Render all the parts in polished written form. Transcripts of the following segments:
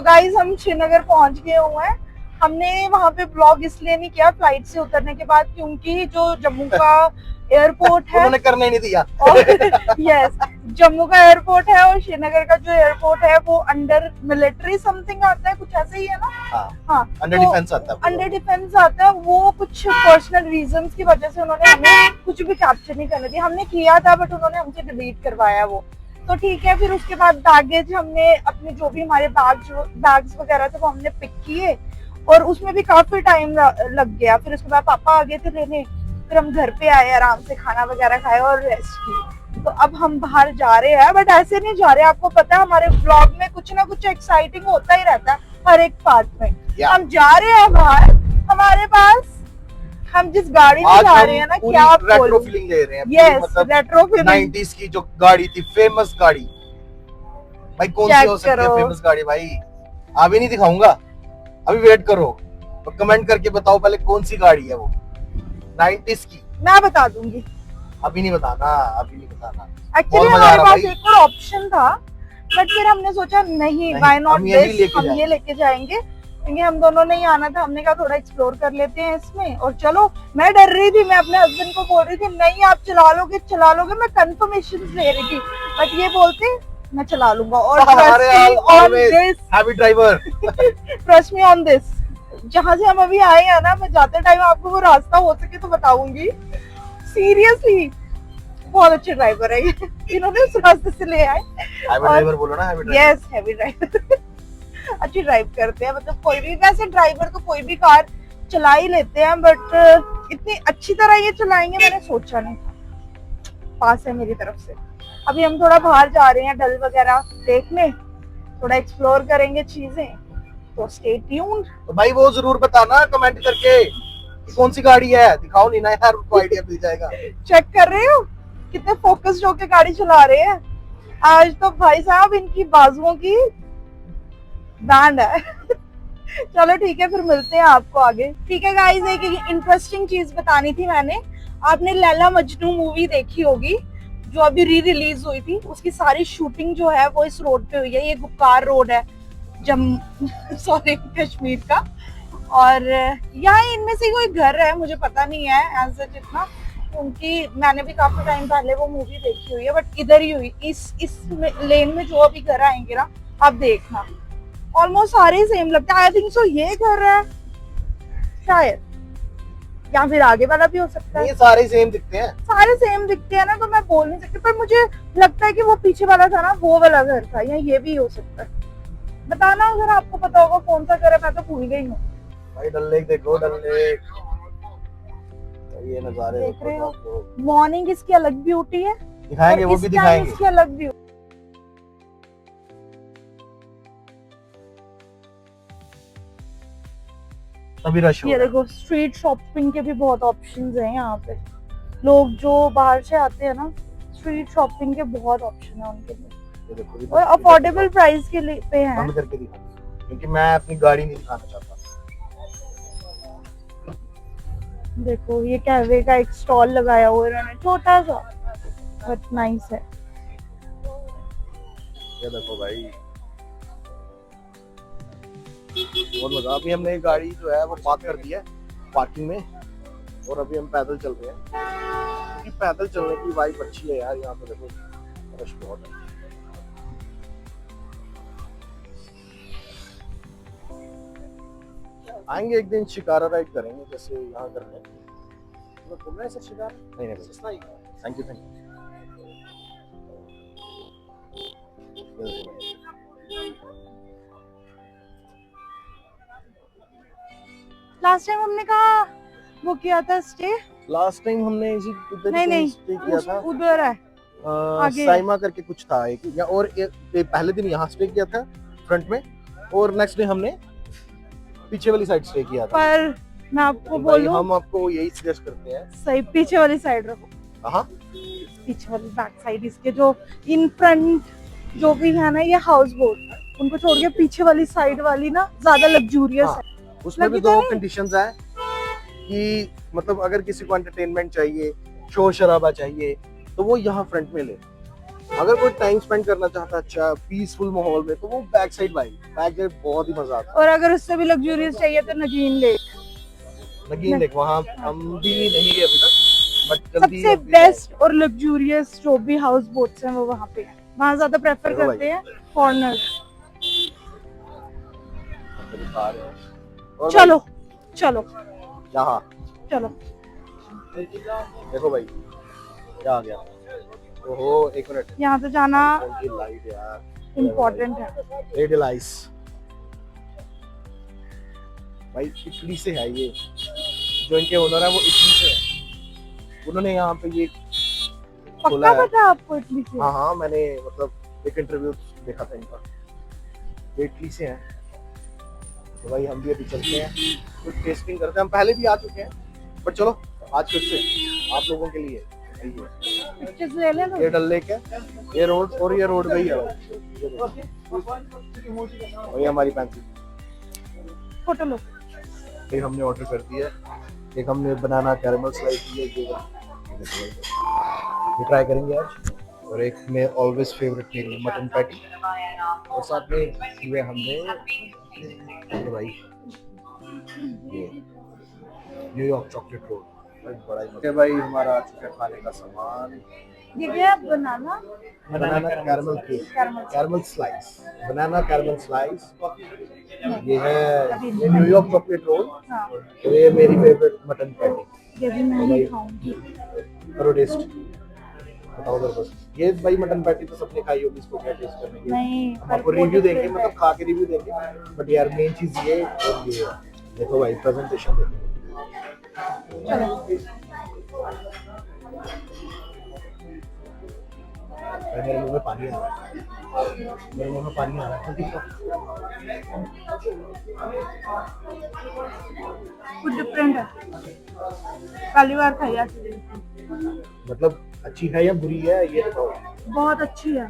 तो गाइस हम श्रीनगर पहुंच गए हुए हैं। हमने वहां पे ब्लॉग इसलिए नहीं किया फ्लाइट से उतरने के बाद, क्योंकि जो जम्मू का एयरपोर्ट है उन्होंने करने ही नहीं दिया। और यस, जम्मू का एयरपोर्ट है और श्रीनगर का जो एयरपोर्ट है वो अंडर मिलिट्री समथिंग आता है, कुछ ऐसे ही है ना। हाँ, अंडर तो डिफेंस आता है। अंडर डिफेंस आता है। वो कुछ पर्सनल रीजंस की वजह से उन्होंने हमें कुछ भी कैप्चर नहीं करने दिया। हमने किया था बट उन्होंने हमसे डिलीट करवाया वो। तो ठीक है, फिर उसके बाद बैगेज हमने अपने जो भी हमारे बैग्स वगैरह थे वो हमने पिक किए और उसमें भी काफी टाइम लग गया। फिर उसके बाद पापा आ गए थे लेने, फिर हम घर पे आए, आराम से खाना वगैरह खाए और रेस्ट की। तो अब हम बाहर जा रहे हैं, बट ऐसे नहीं जा रहे। आपको पता है हमारे ब्लॉग में कुछ ना कुछ एक्साइटिंग होता ही रहता है हर एक पार्ट में। हम जा रहे हैं बाहर, हमारे पास हम जिस गाड़ी में जा रहे हैं ना, क्या आप रेट्रो फीलिंग ले रहे हैं। Yes, retro feeling. 90s की जो गाड़ी थी, फेमस गाड़ी भाई, कौन सी हो सकती है फेमस गाड़ी भाई? अभी नहीं दिखाऊंगा, अभी वेट करो। तो कमेंट करके बताओ पहले कौन सी गाड़ी है वो 90s की। मैं बता दूंगी, अभी नहीं बताना, अभी नहीं बताना। एक्चुअली हमारे पास एक और ऑप्शन था, बट फिर हमने सोचा नहीं, व्हाई नॉट दिस, हम ये लेके जाएंगे क्योंकि हम दोनों ने ही आना था। हमने कहा थोड़ा एक्सप्लोर कर लेते हैं इसमें। और चलो, मैं डर रही थी, मैं अपने हस्बैंड को बोल रही थी नहीं आप चला लोगे, मैं कंफर्मेशन ले रही थी, बट ये बोलते मैं चला लूंगा। और heavy driver, trust me on this. जहां से हम अभी आए हैं ना, मैं जाते टाइम आपको वो रास्ता हो सके तो बताऊंगी। सीरियसली बहुत अच्छे ड्राइवर है ये, इन्होंने उस रास्ते से ले आए। हैवी ड्राइवर बोलो ना, heavy driver. Yes, heavy driver अच्छी ड्राइव करते हैं। मतलब कोई भी, वैसे ड्राइवर तो कोई भी कार चला ही लेते हैं, बट इतनी अच्छी तरह ये चलाएंगे मैंने सोचा नहीं। पास है मेरी तरफ से। अभी हम थोड़ा बाहर जा रहे हैं डल वगैरह देखने, थोड़ा एक्सप्लोर करेंगे चीजें, तो स्टे ट्यून्ड। तो भाई वो जरूर बताना कमेंट करके कि कौन सी गाड़ी है, दिखाओ नहीं ना यार, उनको आइडिया मिल जाएगा। चेक कर रहे हो कितने फोकस्ड होके गाड़ी चला रहे हैं। आज तो भाई साहब इनकी बाजुओं की बैंड है। चलो ठीक है, फिर मिलते हैं आपको आगे। ठीक है गाइस, एक इंटरेस्टिंग चीज बतानी थी मैंने। आपने लैला मजनू मूवी देखी होगी जो अभी री रिलीज हुई थी, उसकी सारी शूटिंग जो है वो इस रोड पे हुई है। ये गुप्कार रोड है सॉरी कश्मीर का। और यहाँ इनमें से कोई घर है, मुझे पता नहीं है एज सच इतना, क्योंकि मैंने भी काफी टाइम पहले वो मूवी देखी हुई है, बट इधर ही हुई। इस लेन में जो अभी घर आएंगे ना, आप देखना ऑलमोस्ट सारे सेम लगते हैं। आई थिंक सो ये घर है शायद, या फिर आगे वाला भी हो सकता है। ये सारे सेम दिखते हैं, सारे सेम दिखते हैं ना, तो मैं बोल नहीं सकती, पर मुझे लगता है कि वो पीछे वाला था ना, वो वाला घर था, या ये भी हो सकता है। बताना अगर आपको पता होगा कौन सा घर है, मैं तो भूल गई हूँ। भाई डल लेक देखो, डल लेक, ये नजारे देख रहे हो। मॉर्निंग इसकी अलग ब्यूटी है, दिखाएंगे, वो भी दिखाएंगे इसकी अलग ब्यूटी। अभी रश ये देखो, स्ट्रीट शॉपिंग के भी बहुत ऑप्शंस हैं यहाँ पे। लोग जो बाहर से आते हैं ना, स्ट्रीट शॉपिंग के बहुत ऑप्शन है उनके लिए, और अफोर्डेबल प्राइस के लिए पे हैं। बंद करके दिखा, क्योंकि मैं अपनी गाड़ी नहीं दिखाना चाहता। देखो ये कहवे का एक स्टॉल लगाया हुआ है इन्होंने, छोटा सा बट नाइस है। ये देखो भाई, बहुत मजा। अभी हमने गाड़ी जो है वो पार्क कर दी है पार्किंग में, और अभी हम पैदल चल रहे हैं, क्योंकि पैदल चलने की वाइब अच्छी है यार। यहाँ पे देखो रश बहुत है। आएंगे एक दिन, शिकारा राइड करेंगे जैसे यहाँ कर रहे हैं। घूम रहे हैं शिकार? नहीं नहीं, सस्ता ही। Thank you, thank you. Last time हमने कहा वो किया था स्टे, लास्ट टाइम हमने इसी उधर नहीं स्टे किया था। उधर है आगे साइमा करके कुछ था एक, या और पहले दिन यहाँ स्टे किया था फ्रंट में, और नेक्स्ट डे हमने पीछे वाली साइड स्टे किया था। पर मैं आपको बोलूं, हम आपको यही सजेस्ट करते हैं, सही पीछे वाली साइड रखो। हाँ, पीछे वाली बैक साइड, इसके जो इन फ्रंट जो भी है ना ये हाउस बोट, उनको छोड़ के पीछे वाली साइड वाली ना ज्यादा लग्जूरियस है। उसमें भी दो कंडीशंस है कि मतलब अगर किसी को एंटरटेनमेंट चाहिए, शोर शराबा चाहिए, तो वो यहाँ फ्रंट में ले। अगर कोई टाइम स्पेंड करना चाहता है अच्छा पीसफुल माहौल में, तो वो बैक साइड भाई, बैक साइड बहुत ही मजा आता और अगर उससे भी लग्जूरियस चाहिए तो नगीन लेक। है। नगीन देख वहाँ हम भी नहीं गए अभी तक, बट जल्दी सबसे अभी जाएंगे। बेस्ट और लग्जूरियस जो भी हाउस बोट्स हैं वो वहाँ पे हैं। वहाँ ज्यादा प्रेफर देखो भाई। करते हैं फॉरेनर्स। और चलो चलो भाई, यहाँ चलो। देखो भाई क्या आ गया। ओहो एक मिनट, यहाँ तो जाना फोन की लाइट यार इम्पोर्टेंट है। रेडियल आइस भाई, इटली से है ये, जो इनके ओनर है वो इटली से है। उन्होंने यहाँ पे ये खोला पक्का है। पता आपको इटली से? हाँ हाँ, मैंने मतलब एक इंटरव्यू देखा था इनका, ये इटली से हैं। तो भाई हम भी अभी चलते हैं, कुछ टेस्टिंग करते हैं। हम पहले भी आ चुके हैं, बट चलो आज फिर से आप लोगों के लिए। पिक्चर्स ले लेना। ये डल लेक है, ये रोड, और ये रोड गई है भाई। और ये हमारी पेंसिल, फोटो लो। एक हमने ऑर्डर कर दिया है, एक हमने बनाना कैरेमल स्लाइस ली है, ये ट्राई करेंगे आज। और एक में ऑलवेज फेवरेट मेरी मटन पैटी, और साथ में हुए हमने तो भाई ये न्यूयॉर्क चॉकलेट रोल, बड़ा ही मजा। भाई हमारा आ चुका है खाने का सामान। ये क्या बनाना बनाना कैरेमल केक, कैरेमल स्लाइस, बनाना कैरेमल स्लाइस। ये है ये न्यूयॉर्क चॉकलेट रोल, हाँ, और ये मेरी फेवरेट मटन पैटी। ये भी मैं ही खाऊंगी। करो टेस्ट, बताओ जरा बस। ये भाई मटन पैटी तो सबने खाई होगी, इसको क्या टेस्ट करने की नहीं, हम आपको रिव्यू देंगे, मतलब खा के रिव्यू देंगे। बट यार मेन चीज ये और ये है, देखो भाई प्रेजेंटेशन देखो। मेरे मुंह में पानी आ रहा है, मेरे मुंह में पानी आ रहा है। कुछ डिफरेंट है, पहली बार खाई ऐसी। मतलब अच्छी है या बुरी है ये बताओ। बहुत अच्छी है,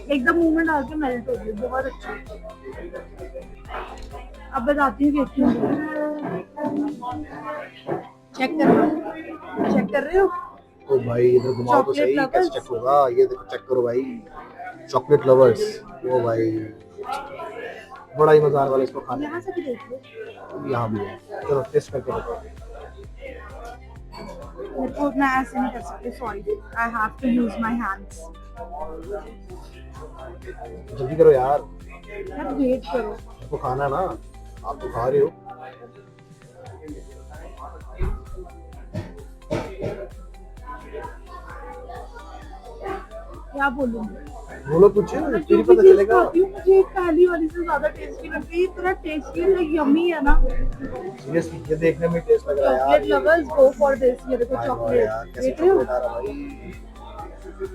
एकदम मुंह में डाल के मेल्ट हो गई, बहुत अच्छी है। अब बताती हूँ कैसी है। चेक कर रहे हो? ओ भाई इधर घुमाओ तो सही, कैसे चेक होगा ये, देखो चेक करो भाई, चॉकलेट लवर्स। ओ भाई बड़ा ही मजा आने वाला इसको खाने। यहाँ से भी देख लो, यहाँ भी है, चलो टेस्ट करके बताओ। देखो मैं ऐसे नहीं कर सकती, sorry, I have to use my hands. जल्दी करो यार, वेट करो। आपको खाना है ना, आप तो खा रहे हो। क्या बोलूं? बोलो कुछ, फिर पता चलेगा। मुझे पहली वाली से ज्यादा टेस्टी लग रही है, इतना टेस्टी है, यम्मी है ना। सीरियसली ये देखने में टेस्ट लग रहा है यार। Chocolate lovers go for this. ये देखो चॉकलेट, कैसे देख रहे हो? चॉकलेट आ रहा है भाई,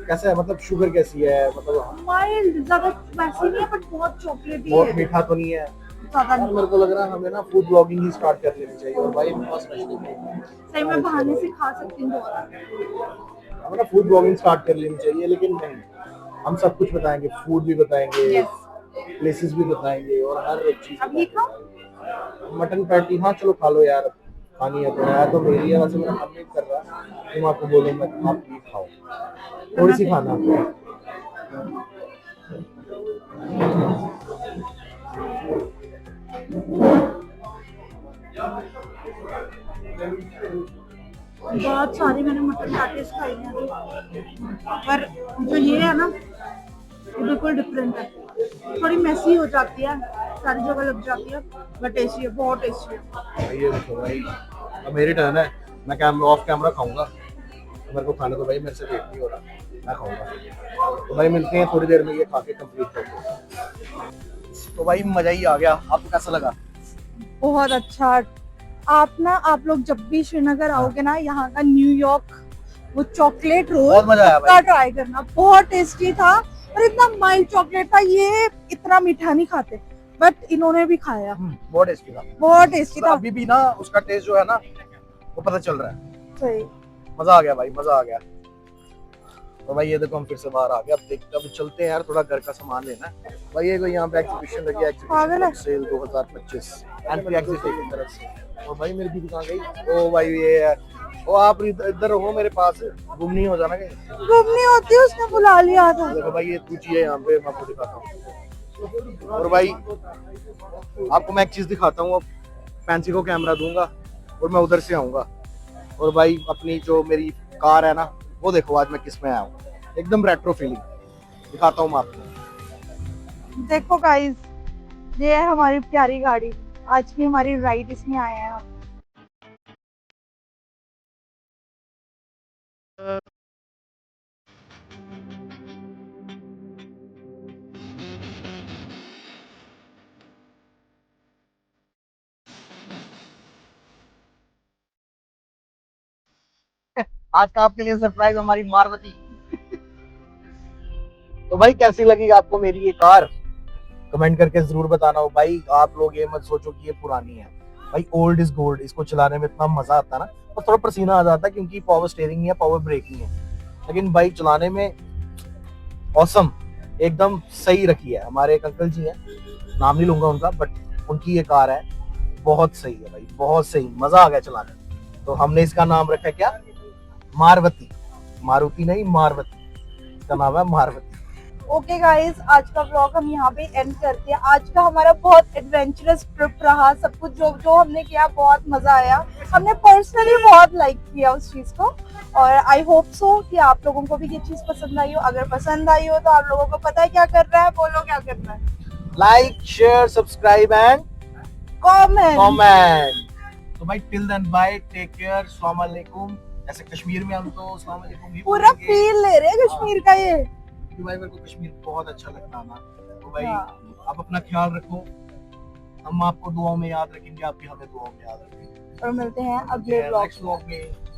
कैसा है, मतलब शुगर कैसी है, मतलब माइल्ड, ज्यादा वैसी नहीं है बट बहुत चॉकलेटी बहुत है। मीठा तो नहीं है ज्यादा यार। नहीं। मेरे को लग रहा है हमें ना फूड ब्लॉगिंग ही स्टार्ट कर लेनी चाहिए। और भाई सही में बहाने से खा सकती हूँ। हमें ना फूड ब्लॉगिंग स्टार्ट कर लेनी चाहिए, लेकिन नहीं, हम सब कुछ बताएंगे, फूड भी बताएंगे, यस। प्लेसेस भी बताएंगे, और हर एक चीज अब ये खाओ। Mutton patty. हाँ चलो खा लो यार, खानी है तो मेरी है, वैसे मेरा मन नहीं कर रहा, तुम आपको बोलूंगा आप भी खाओ, थोड़ी सी खाना। बहुत सारी मैंने मटन पैटीज खाई हैं, पर जो ये है ना, ये बिल्कुल डिफरेंट है। थोड़ी मेसी हो जाती है, सारी जगह लग जाती है, बट टेस्टी है, बहुत टेस्टी है। ये देखो भाई, अब मेरी टर्न है, मैं कैमरा ऑफ कैमरा खाऊंगा। मेरे को खाने तो भाई मेरे से वेट नहीं हो रहा, मैं खाऊंगा। तो भाई मिलते हैं थोड़ी देर में ये खा के कंप्लीट करके। तो भाई मजा ही आ गया, आपको कैसा लगा? बहुत अच्छा। आप लोग जब भी श्रीनगर आओगे ना, यहाँ का न्यूयॉर्क वो चॉकलेट रोल बहुत मजा आया पक्का ट्राई करना, बहुत टेस्टी था। और इतना माइल्ड चॉकलेट था, ये इतना मीठा नहीं खाते, बट इन्होंने भी खाया, बहुत टेस्टी था, बहुत टेस्टी था। अभी भी ना उसका टेस्ट जो है ना वो पता चल रहा है। सही, मजा आ गया भाई, मजा आ गया। तो भाई ये देखो हम फिर से बाहर आ गए, अब देखते अब चलते हैं यार, थोड़ा घर का सामान लेना है भाई। ये कोई यहाँ पे एग्जीबिशन लगी है, पागल है। एग्जीबिशन सेल 2025 एंट्री एग्जिट एक तरफ से। और भाई मेरी दीदी कहाँ गई? ओ भाई ये ओ आप इधर रहो मेरे पास, गुम नहीं हो जाना कहीं। घूमनी होती है, उसने बुला लिया था। देखो भाई ये पूछिए यहाँ पे, मैं आपको दिखाता हूँ। और भाई आपको मैं एक चीज दिखाता हूँ, अब फैंसी को कैमरा दूंगा और मैं उधर से आऊंगा। और भाई अपनी जो मेरी कार है ना, वो देखो आज मैं किस में आया हूँ, एकदम रेट्रो फीलिंग। दिखाता हूँ मैं आपको। देखो गाइस, ये है हमारी प्यारी गाड़ी। आज की हमारी राइड इसमें आए हैं हम। आज का आपके लिए सरप्राइज हमारी मारुति। तो भाई कैसी लगी आपको मेरी ये कार, कमेंट करके जरूर बताना हो भाई। आप लोग ये मत सोचो कि ये पुरानी है, भाई ओल्ड इज गोल्ड। इसको चलाने में इतना मजा आता है ना, और थोड़ा पसीना आ जाता है क्योंकि पावर स्टीयरिंग है, पावर ब्रेकिंग है, लेकिन भाई चलाने में औसम, एकदम सही रखी है। हमारे एक अंकल जी हैं, नाम नहीं लूंगा उनका, बट उनकी ये कार है, बहुत सही है भाई, बहुत सही, मजा आ गया चलाने में। तो हमने इसका नाम रखा क्या, मारुति। मारुति नहीं, मारुति, इसका नाम है मारुति। ओके गाइस, आज का व्लॉग हम यहाँ पे एंड करते हैं। आज का हमारा बहुत एडवेंचरस ट्रिप रहा, सब कुछ जो जो हमने किया बहुत मजा आया। हमने पर्सनली बहुत लाइक किया उस चीज को, और आई होप सो कि आप लोगों को भी ये चीज पसंद आई हो। अगर पसंद आई हो तो आप लोगों को पता है क्या करना है, बोलो क्या करना है। Like, share, subscribe and comment. तो भाई till then bye, take care, अस्सलाम वालेकुम। ऐसे कश्मीर में हम तो अस्सलाम वालेकुम भी पूरा बोलेंगे। फील ले रहे हैं कश्मीर का ये। क्योंकि भाई मेरे को कश्मीर बहुत अच्छा लगता है ना। तो भाई हाँ। आप अपना ख्याल रखो, हम आपको दुआओं में याद रखेंगे, आप भी हमें दुआओं में याद रखेंगे। और मिलते हैं अगले व्लॉग नेक्स्ट व्लॉग में।